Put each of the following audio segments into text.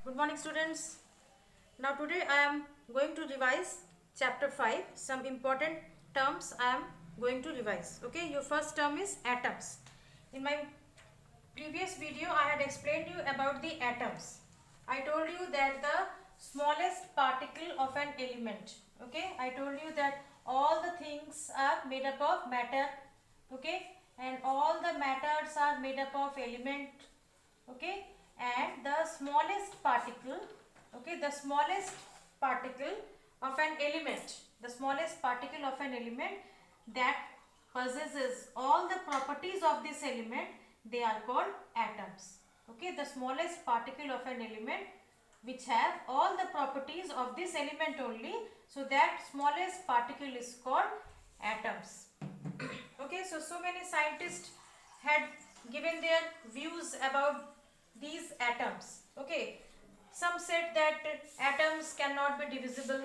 Good morning, students. Now today I am going to revise chapter 5. Some important terms I am going to revise. Okay, your first term is atoms. In my previous video I had explained you about the atoms. I told you that the smallest particle of an element. Okay, I told you that all the things are made up of matter. Okay, and all the matters are made up of element. Okay, and the smallest particle, okay, the smallest particle of an element, the smallest particle of an element that possesses all the properties of this element, they are called atoms. Okay, the smallest particle of an element which have all the properties of this element only, so that smallest particle is called atoms. Okay, so many scientists had given their views about these atoms. Okay, some said that atoms cannot be divisible.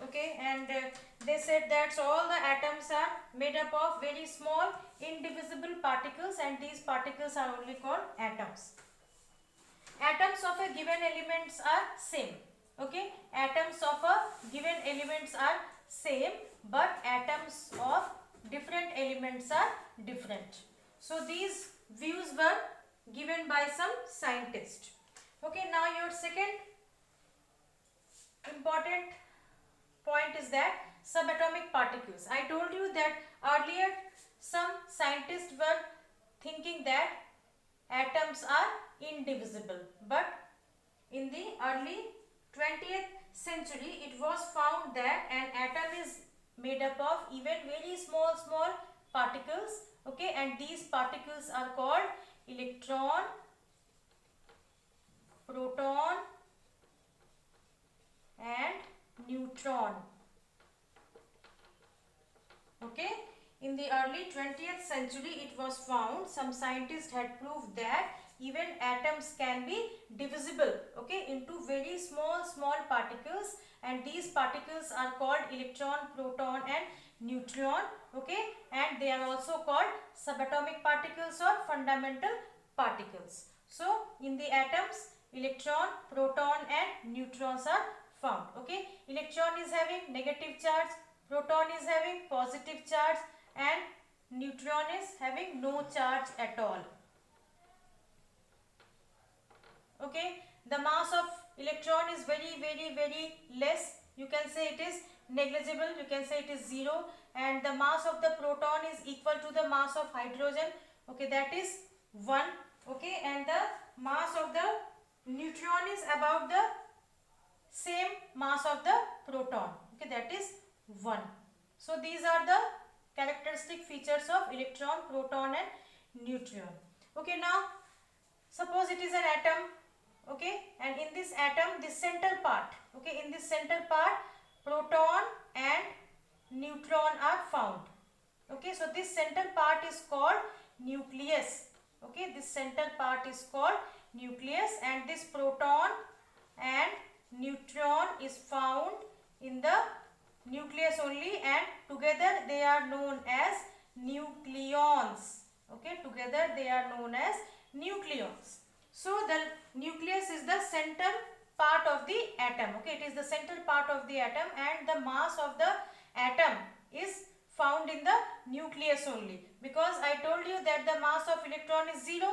Okay, and they said that all the atoms are made up of very small indivisible particles, and these particles are only called atoms. Atoms of a given elements are same. Okay, atoms of a given elements are same, but atoms of different elements are different. So these views were given by some scientist. Okay, now your second important point is that subatomic particles. I told you that earlier some scientists were thinking that atoms are indivisible, but in the early 20th century it was found that an atom is made up of even very small particles. Okay, and these particles are called electron, proton and neutron. Okay, in the early 20th century it was found, some scientists had proved that even atoms can be divisible, okay, into very small particles, and these particles are called electron, proton and neutron. Okay, and they are also called subatomic particles or fundamental particles. So in the atoms, electron, proton and neutrons are found. Okay, electron is having negative charge, proton is having positive charge and neutron is having no charge at all. Okay, the mass of electron is very less. You can say it is negligible, you can say it is 0, and the mass of the proton is equal to the mass of hydrogen. Okay, that is 1. Okay, and the mass of the neutron is about the same mass of the proton. Okay, that is 1. So these are the characteristic features of electron, proton and neutron. Okay, now suppose it is an atom. Okay, and in this atom, this center part, okay, in this center part proton and neutron are found. Okay, so this center part is called nucleus. Okay, this center part is called nucleus, and this proton and neutron is found in the nucleus only, and together they are known as nucleons. Okay, together they are known as nucleons. So the nucleus is the center part of the atom. Okay, it is the center part of the atom, and the mass of the atom is found in the nucleus only, because I told you that the mass of electron is 0.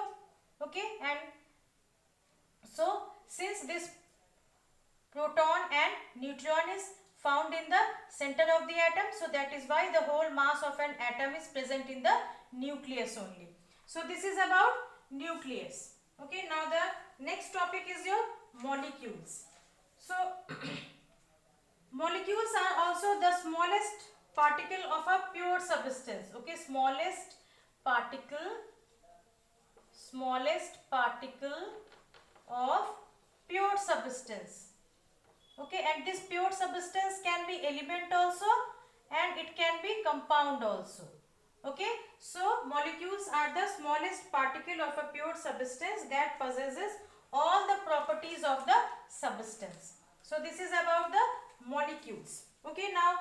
Okay, and so since this proton and neutron is found in the center of the atom, so that is why the whole mass of an atom is present in the nucleus only. So this is about nucleus. Okay, now the next topic is your molecules. So molecules are also the smallest particle of a pure substance. Okay, smallest particle of pure substance. Okay, and this pure substance can be element also, and it can be compound also. Okay, so molecules are the smallest particle of a pure substance that possesses all the properties of the substance. So this is about the molecules. Okay, now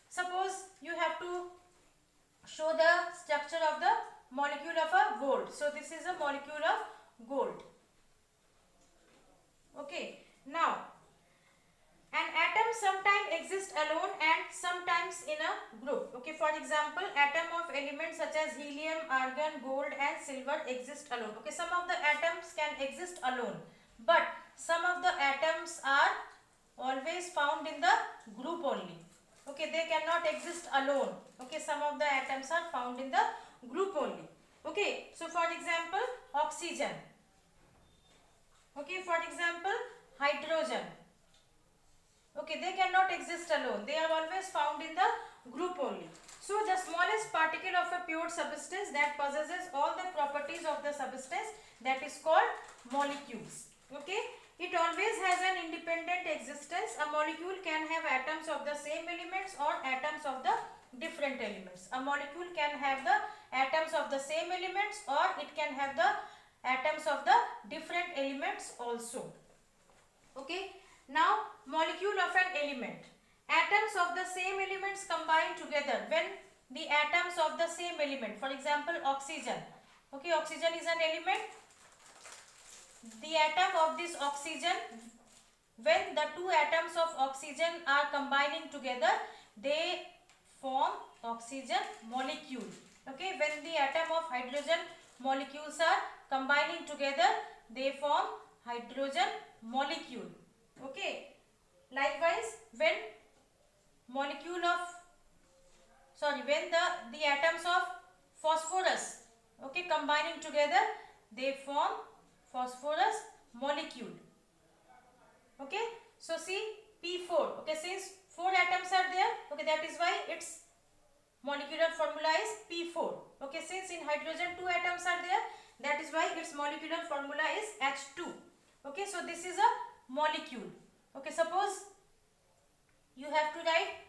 suppose you have to show the structure of the molecule of a gold. So this is a molecule of gold. Okay, alone and sometimes in a group. Okay, for example, atom of elements such as helium, argon, gold and silver exist alone. Okay, some of the atoms can exist alone, but some of the atoms are always found in the group only. Okay, they cannot exist alone. Okay, some of the atoms are found in the group only. Okay, so for example, oxygen. Okay, for example, hydrogen. Okay, they cannot exist alone. They are always found in the group only. So the smallest particle of a pure substance that possesses all the properties of the substance, that is called molecules. Okay, it always has an independent existence. A molecule can have atoms of the same elements or atoms of the different elements. A molecule can have the atoms of the same elements or it can have the atoms of the different elements also. Okay, now molecule of an element. Atoms of the same elements combine together. When the atoms of the same element, for example oxygen, okay, oxygen is an element. The atom of this oxygen, when the two atoms of oxygen are combining together, they form oxygen molecule. Okay, when the atom of hydrogen molecules are combining together, they form hydrogen molecule. Okay, likewise when the atoms of phosphorus, okay, combining together, they form phosphorus molecule. Okay, so see P4. Okay, since 4 atoms are there, okay, that is why its molecular formula is P4. Okay, since in hydrogen 2 atoms are there, that is why its molecular formula is H2. Okay, so this is a molecule. Okay, suppose you have to write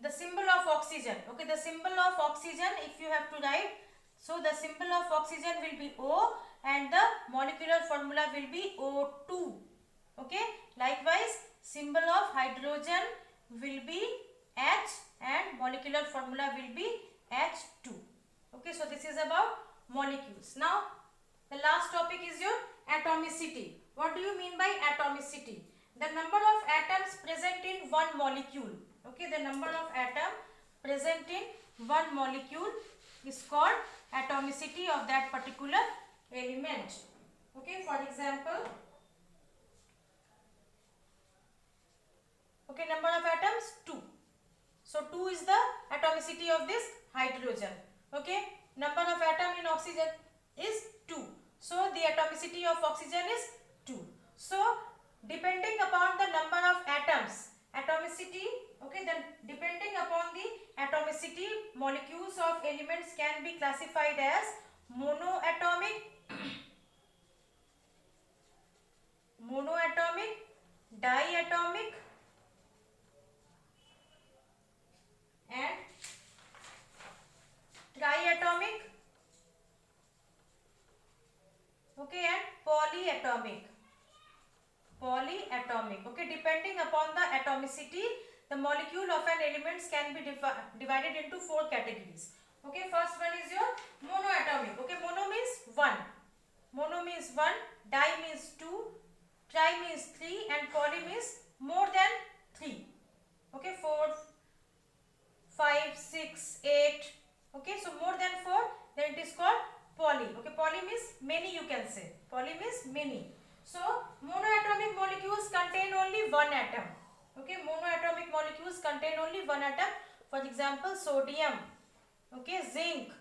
the symbol of oxygen. Okay, the symbol of oxygen, if you have to write, so the symbol of oxygen will be O and the molecular formula will be O2. Okay, likewise symbol of hydrogen will be H and molecular formula will be H2. Okay, so this is about molecules. Now the last topic is your atomicity. What do you mean by atomicity? The number of atoms present in one molecule. Okay, the number of atoms present in one molecule is called atomicity of that particular element. Okay, for example, okay, number of atoms 2. So 2 is the atomicity of this hydrogen. Okay, number of atom in oxygen is 2. So the atomicity of oxygen is 2. So depending upon the number of atoms, atomicity, okay, then depending upon the atomicity, molecules of elements can be classified as monoatomic, diatomic and triatomic, okay, and polyatomic. Okay, depending upon the atomicity, the molecule of an element can be divided into 4 categories. Okay, first one is your monoatomic. Okay, mono means 1, di means 2, tri means 3 and poly means more than 3. Okay, 4, 5, 6, 8. Okay, so more than 4, then it is called poly. Okay, poly means many, you can say. Poly means many. So monoatomic molecules contain only one atom. Okay, monoatomic molecules contain only one atom. For example, sodium, okay, zinc,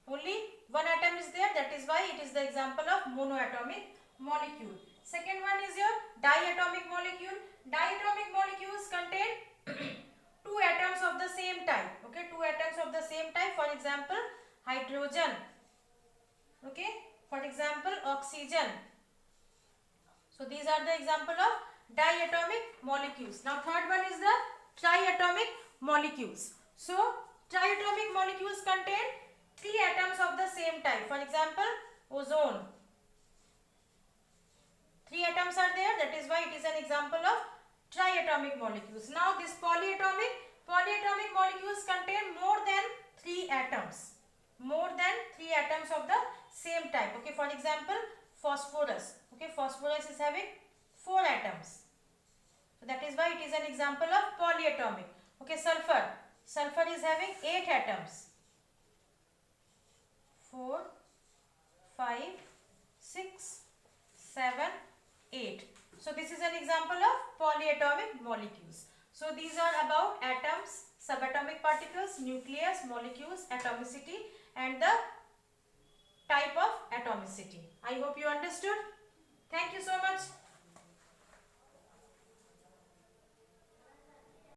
only one atom is there. That is why it is the example of monoatomic molecule. Second one is your diatomic molecule. Diatomic molecules contain 2 atoms of the same type. Okay, 2 atoms of the same type. For example, hydrogen. Okay, for example, oxygen. So these are the example of diatomic molecules. Now third one is the triatomic molecules. So triatomic molecules contain 3 atoms of the same type. For example, ozone. 3 atoms are there. That is why it is an example of triatomic molecules. Now this polyatomic molecules contain more than 3 atoms. More than 3 atoms of the same type. Okay, for example, phosphorus. Okay, phosphorus is having 4 atoms. So that is why it is an example of polyatomic. Okay, sulfur. Sulfur is having 8 atoms. 4, 5, 6, 7, 8. So this is an example of polyatomic molecules. So these are about atoms, subatomic particles, nucleus, molecules, atomicity and the type of atomicity. I hope you understood. Thank you so much.